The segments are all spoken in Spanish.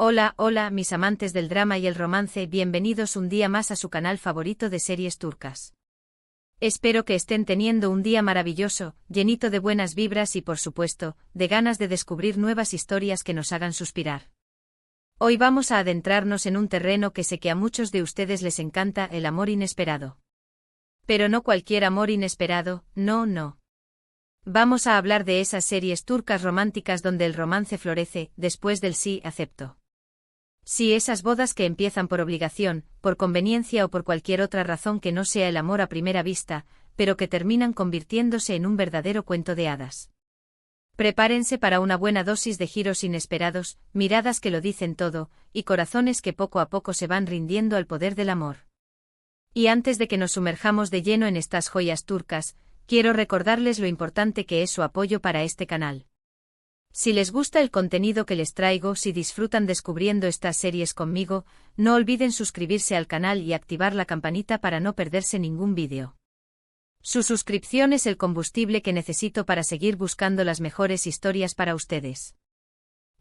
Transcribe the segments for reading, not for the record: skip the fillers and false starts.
Hola, hola, mis amantes del drama y el romance, bienvenidos un día más a su canal favorito de series turcas. Espero que estén teniendo un día maravilloso, llenito de buenas vibras y por supuesto, de ganas de descubrir nuevas historias que nos hagan suspirar. Hoy vamos a adentrarnos en un terreno que sé que a muchos de ustedes les encanta, el amor inesperado. Pero no cualquier amor inesperado, no. Vamos a hablar de esas series turcas románticas donde el romance florece, después del sí, acepto. Sí, esas bodas que empiezan por obligación, por conveniencia o por cualquier otra razón que no sea el amor a primera vista, pero que terminan convirtiéndose en un verdadero cuento de hadas. Prepárense para una buena dosis de giros inesperados, miradas que lo dicen todo, y corazones que poco a poco se van rindiendo al poder del amor. Y antes de que nos sumerjamos de lleno en estas joyas turcas, quiero recordarles lo importante que es su apoyo para este canal. Si les gusta el contenido que les traigo, si disfrutan descubriendo estas series conmigo, no olviden suscribirse al canal y activar la campanita para no perderse ningún vídeo. Su suscripción es el combustible que necesito para seguir buscando las mejores historias para ustedes.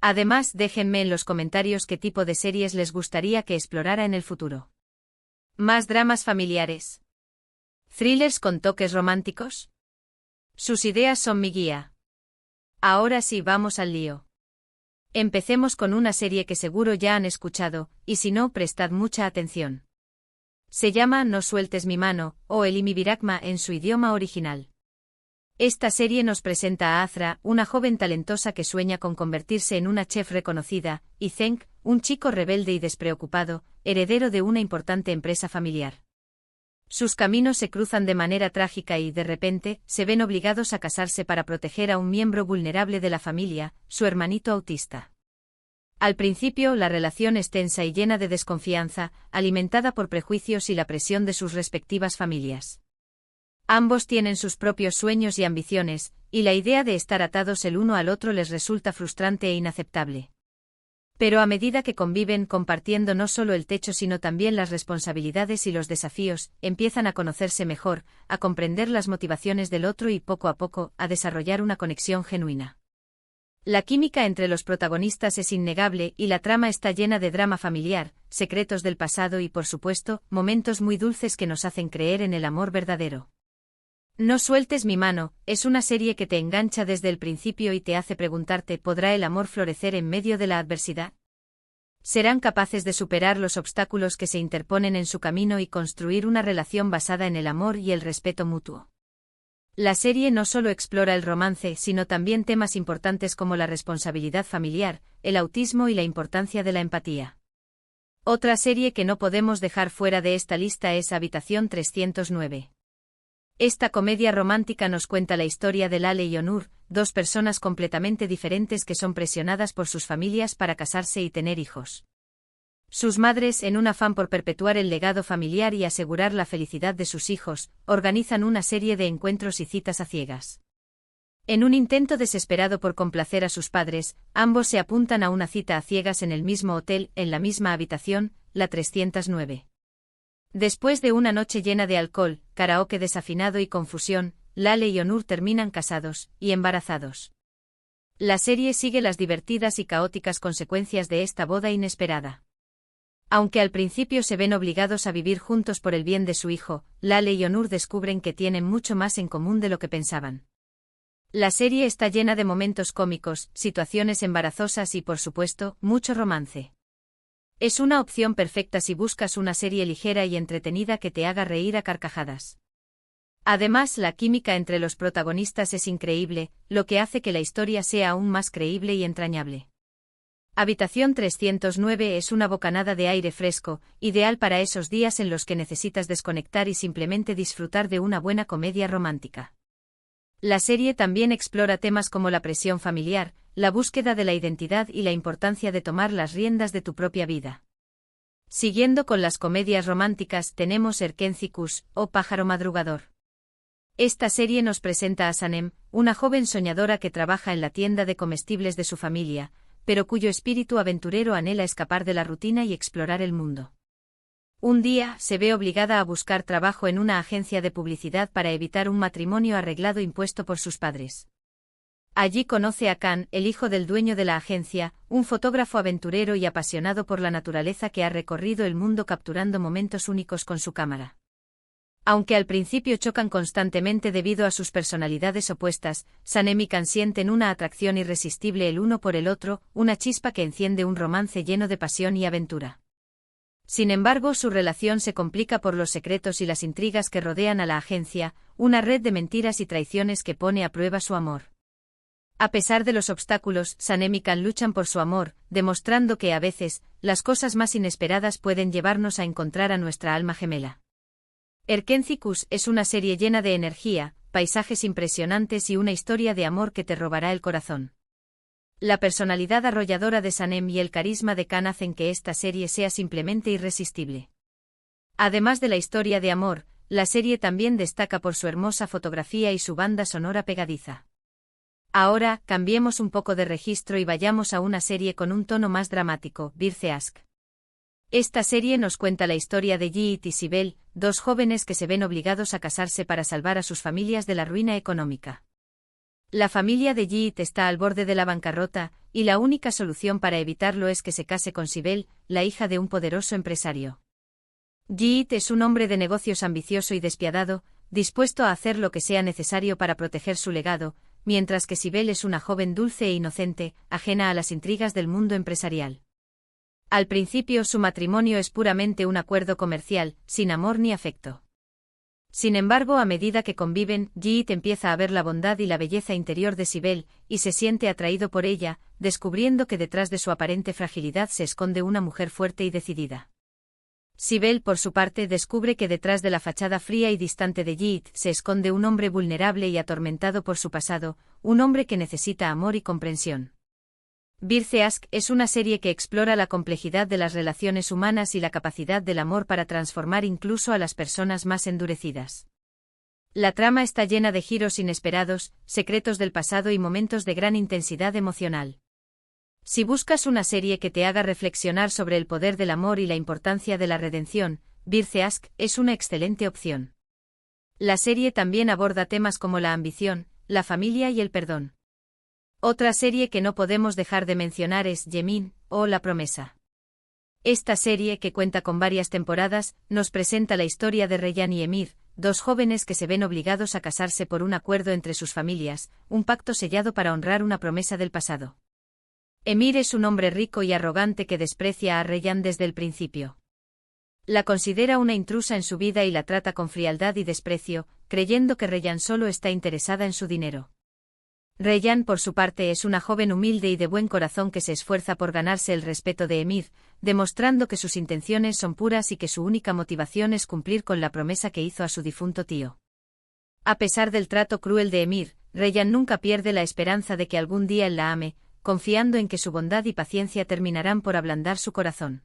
Además, déjenme en los comentarios qué tipo de series les gustaría que explorara en el futuro. ¿Más dramas familiares? ¿Thrillers con toques románticos? Sus ideas son mi guía. Ahora sí, vamos al lío. Empecemos con una serie que seguro ya han escuchado, y si no, prestad mucha atención. Se llama No sueltes mi mano, o Elimi Bırakma en su idioma original. Esta serie nos presenta a Azra, una joven talentosa que sueña con convertirse en una chef reconocida, y Cenk, un chico rebelde y despreocupado, heredero de una importante empresa familiar. Sus caminos se cruzan de manera trágica y, de repente, se ven obligados a casarse para proteger a un miembro vulnerable de la familia, su hermanito autista. Al principio, la relación es tensa y llena de desconfianza, alimentada por prejuicios y la presión de sus respectivas familias. Ambos tienen sus propios sueños y ambiciones, y la idea de estar atados el uno al otro les resulta frustrante e inaceptable. Pero a medida que conviven compartiendo no solo el techo sino también las responsabilidades y los desafíos, empiezan a conocerse mejor, a comprender las motivaciones del otro y poco a poco, a desarrollar una conexión genuina. La química entre los protagonistas es innegable y la trama está llena de drama familiar, secretos del pasado y, por supuesto, momentos muy dulces que nos hacen creer en el amor verdadero. No sueltes mi mano, es una serie que te engancha desde el principio y te hace preguntarte, ¿podrá el amor florecer en medio de la adversidad? ¿Serán capaces de superar los obstáculos que se interponen en su camino y construir una relación basada en el amor y el respeto mutuo? La serie no solo explora el romance, sino también temas importantes como la responsabilidad familiar, el autismo y la importancia de la empatía. Otra serie que no podemos dejar fuera de esta lista es Habitación 309. Esta comedia romántica nos cuenta la historia de Lale y Onur, dos personas completamente diferentes que son presionadas por sus familias para casarse y tener hijos. Sus madres, en un afán por perpetuar el legado familiar y asegurar la felicidad de sus hijos, organizan una serie de encuentros y citas a ciegas. En un intento desesperado por complacer a sus padres, ambos se apuntan a una cita a ciegas en el mismo hotel, en la misma habitación, la 309. Después de una noche llena de alcohol, karaoke desafinado y confusión, Lale y Onur terminan casados y embarazados. La serie sigue las divertidas y caóticas consecuencias de esta boda inesperada. Aunque al principio se ven obligados a vivir juntos por el bien de su hijo, Lale y Onur descubren que tienen mucho más en común de lo que pensaban. La serie está llena de momentos cómicos, situaciones embarazosas y, por supuesto, mucho romance. Es una opción perfecta si buscas una serie ligera y entretenida que te haga reír a carcajadas. Además, la química entre los protagonistas es increíble, lo que hace que la historia sea aún más creíble y entrañable. Habitación 309 es una bocanada de aire fresco, ideal para esos días en los que necesitas desconectar y simplemente disfrutar de una buena comedia romántica. La serie también explora temas como la presión familiar, la búsqueda de la identidad y la importancia de tomar las riendas de tu propia vida. Siguiendo con las comedias románticas tenemos Erkenci o Pájaro Madrugador. Esta serie nos presenta a Sanem, una joven soñadora que trabaja en la tienda de comestibles de su familia, pero cuyo espíritu aventurero anhela escapar de la rutina y explorar el mundo. Un día, se ve obligada a buscar trabajo en una agencia de publicidad para evitar un matrimonio arreglado impuesto por sus padres. Allí conoce a Khan, el hijo del dueño de la agencia, un fotógrafo aventurero y apasionado por la naturaleza que ha recorrido el mundo capturando momentos únicos con su cámara. Aunque al principio chocan constantemente debido a sus personalidades opuestas, Sanem y Khan sienten una atracción irresistible el uno por el otro, una chispa que enciende un romance lleno de pasión y aventura. Sin embargo, su relación se complica por los secretos y las intrigas que rodean a la agencia, una red de mentiras y traiciones que pone a prueba su amor. A pesar de los obstáculos, Sanem y Khan luchan por su amor, demostrando que a veces, las cosas más inesperadas pueden llevarnos a encontrar a nuestra alma gemela. Erkencikus es una serie llena de energía, paisajes impresionantes y una historia de amor que te robará el corazón. La personalidad arrolladora de Sanem y el carisma de Khan hacen que esta serie sea simplemente irresistible. Además de la historia de amor, la serie también destaca por su hermosa fotografía y su banda sonora pegadiza. Ahora, cambiemos un poco de registro y vayamos a una serie con un tono más dramático, Birce Ask. Esta serie nos cuenta la historia de Yiğit y Sibel, dos jóvenes que se ven obligados a casarse para salvar a sus familias de la ruina económica. La familia de Yiğit está al borde de la bancarrota, y la única solución para evitarlo es que se case con Sibel, la hija de un poderoso empresario. Yiğit es un hombre de negocios ambicioso y despiadado, dispuesto a hacer lo que sea necesario para proteger su legado, mientras que Sibel es una joven dulce e inocente, ajena a las intrigas del mundo empresarial. Al principio su matrimonio es puramente un acuerdo comercial, sin amor ni afecto. Sin embargo, a medida que conviven, Yiğit empieza a ver la bondad y la belleza interior de Sibel, y se siente atraído por ella, descubriendo que detrás de su aparente fragilidad se esconde una mujer fuerte y decidida. Sibel, por su parte, descubre que detrás de la fachada fría y distante de Yiğit se esconde un hombre vulnerable y atormentado por su pasado, un hombre que necesita amor y comprensión. Birce Ask es una serie que explora la complejidad de las relaciones humanas y la capacidad del amor para transformar incluso a las personas más endurecidas. La trama está llena de giros inesperados, secretos del pasado y momentos de gran intensidad emocional. Si buscas una serie que te haga reflexionar sobre el poder del amor y la importancia de la redención, Birce Ask es una excelente opción. La serie también aborda temas como la ambición, la familia y el perdón. Otra serie que no podemos dejar de mencionar es Yemin, o La Promesa. Esta serie, que cuenta con varias temporadas, nos presenta la historia de Reyhan y Emir, dos jóvenes que se ven obligados a casarse por un acuerdo entre sus familias, un pacto sellado para honrar una promesa del pasado. Emir es un hombre rico y arrogante que desprecia a Reyhan desde el principio. La considera una intrusa en su vida y la trata con frialdad y desprecio, creyendo que Reyhan solo está interesada en su dinero. Reyhan, por su parte, es una joven humilde y de buen corazón que se esfuerza por ganarse el respeto de Emir, demostrando que sus intenciones son puras y que su única motivación es cumplir con la promesa que hizo a su difunto tío. A pesar del trato cruel de Emir, Reyhan nunca pierde la esperanza de que algún día él la ame, confiando en que su bondad y paciencia terminarán por ablandar su corazón.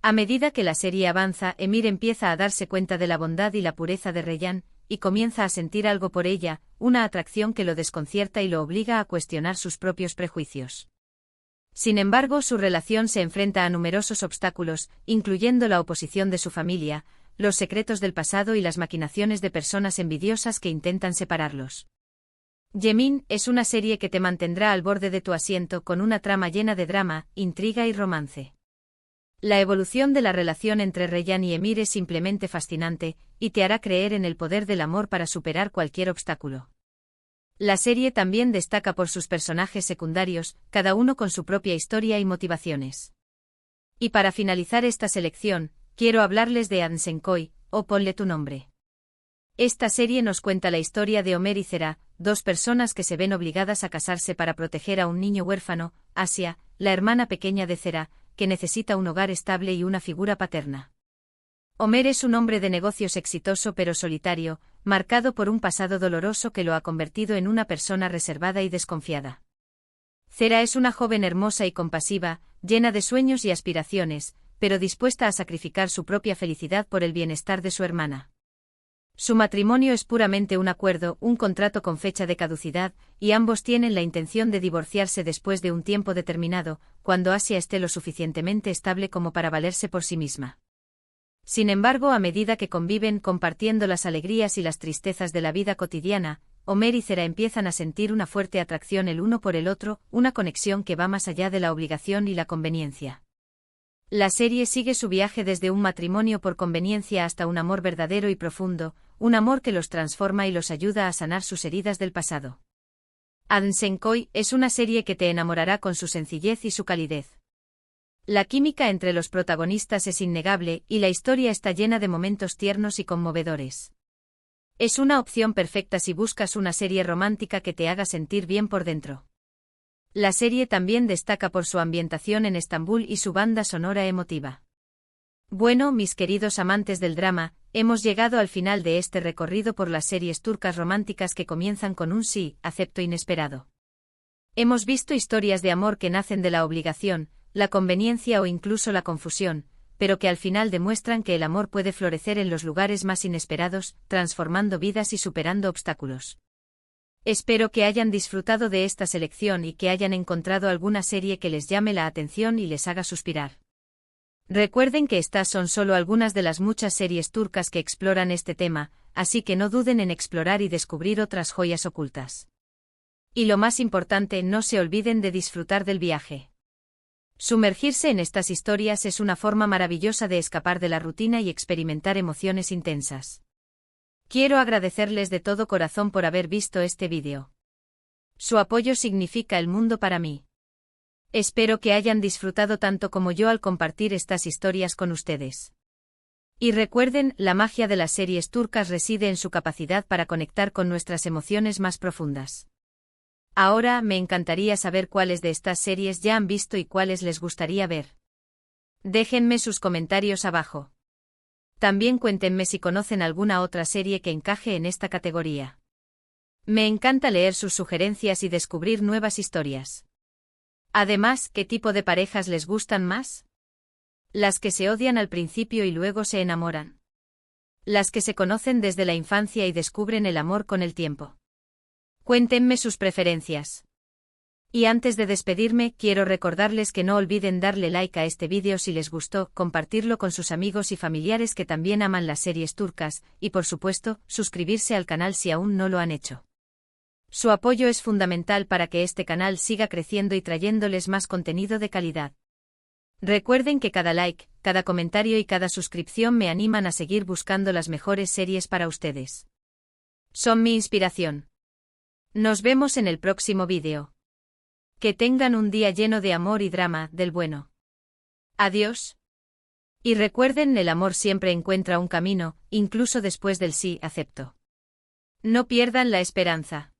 A medida que la serie avanza, Emir empieza a darse cuenta de la bondad y la pureza de Reyhan, y comienza a sentir algo por ella, una atracción que lo desconcierta y lo obliga a cuestionar sus propios prejuicios. Sin embargo, su relación se enfrenta a numerosos obstáculos, incluyendo la oposición de su familia, los secretos del pasado y las maquinaciones de personas envidiosas que intentan separarlos. Yemin es una serie que te mantendrá al borde de tu asiento con una trama llena de drama, intriga y romance. La evolución de la relación entre Reyhan y Emir es simplemente fascinante, y te hará creer en el poder del amor para superar cualquier obstáculo. La serie también destaca por sus personajes secundarios, cada uno con su propia historia y motivaciones. Y para finalizar esta selección, quiero hablarles de Ansenkoi, o Ponle tu nombre. Esta serie nos cuenta la historia de Omer y Zera, dos personas que se ven obligadas a casarse para proteger a un niño huérfano, Asia, la hermana pequeña de Zera, que necesita un hogar estable y una figura paterna. Omer es un hombre de negocios exitoso pero solitario, marcado por un pasado doloroso que lo ha convertido en una persona reservada y desconfiada. Zera es una joven hermosa y compasiva, llena de sueños y aspiraciones, pero dispuesta a sacrificar su propia felicidad por el bienestar de su hermana. Su matrimonio es puramente un acuerdo, un contrato con fecha de caducidad, y ambos tienen la intención de divorciarse después de un tiempo determinado, cuando Asia esté lo suficientemente estable como para valerse por sí misma. Sin embargo, a medida que conviven compartiendo las alegrías y las tristezas de la vida cotidiana, Homer y Cera empiezan a sentir una fuerte atracción el uno por el otro, una conexión que va más allá de la obligación y la conveniencia. La serie sigue su viaje desde un matrimonio por conveniencia hasta un amor verdadero y profundo, un amor que los transforma y los ayuda a sanar sus heridas del pasado. Adnsenkoi es una serie que te enamorará con su sencillez y su calidez. La química entre los protagonistas es innegable y la historia está llena de momentos tiernos y conmovedores. Es una opción perfecta si buscas una serie romántica que te haga sentir bien por dentro. La serie también destaca por su ambientación en Estambul y su banda sonora emotiva. Bueno, mis queridos amantes del drama, hemos llegado al final de este recorrido por las series turcas románticas que comienzan con un sí, acepto inesperado. Hemos visto historias de amor que nacen de la obligación, la conveniencia o incluso la confusión, pero que al final demuestran que el amor puede florecer en los lugares más inesperados, transformando vidas y superando obstáculos. Espero que hayan disfrutado de esta selección y que hayan encontrado alguna serie que les llame la atención y les haga suspirar. Recuerden que estas son solo algunas de las muchas series turcas que exploran este tema, así que no duden en explorar y descubrir otras joyas ocultas. Y lo más importante, no se olviden de disfrutar del viaje. Sumergirse en estas historias es una forma maravillosa de escapar de la rutina y experimentar emociones intensas. Quiero agradecerles de todo corazón por haber visto este vídeo. Su apoyo significa el mundo para mí. Espero que hayan disfrutado tanto como yo al compartir estas historias con ustedes. Y recuerden, la magia de las series turcas reside en su capacidad para conectar con nuestras emociones más profundas. Ahora, me encantaría saber cuáles de estas series ya han visto y cuáles les gustaría ver. Déjenme sus comentarios abajo. También cuéntenme si conocen alguna otra serie que encaje en esta categoría. Me encanta leer sus sugerencias y descubrir nuevas historias. Además, ¿qué tipo de parejas les gustan más? ¿Las que se odian al principio y luego se enamoran? ¿Las que se conocen desde la infancia y descubren el amor con el tiempo? Cuéntenme sus preferencias. Y antes de despedirme, quiero recordarles que no olviden darle like a este vídeo si les gustó, compartirlo con sus amigos y familiares que también aman las series turcas, y por supuesto, suscribirse al canal si aún no lo han hecho. Su apoyo es fundamental para que este canal siga creciendo y trayéndoles más contenido de calidad. Recuerden que cada like, cada comentario y cada suscripción me animan a seguir buscando las mejores series para ustedes. Son mi inspiración. Nos vemos en el próximo vídeo. Que tengan un día lleno de amor y drama, del bueno. Adiós. Y recuerden, el amor siempre encuentra un camino, incluso después del sí, acepto. No pierdan la esperanza.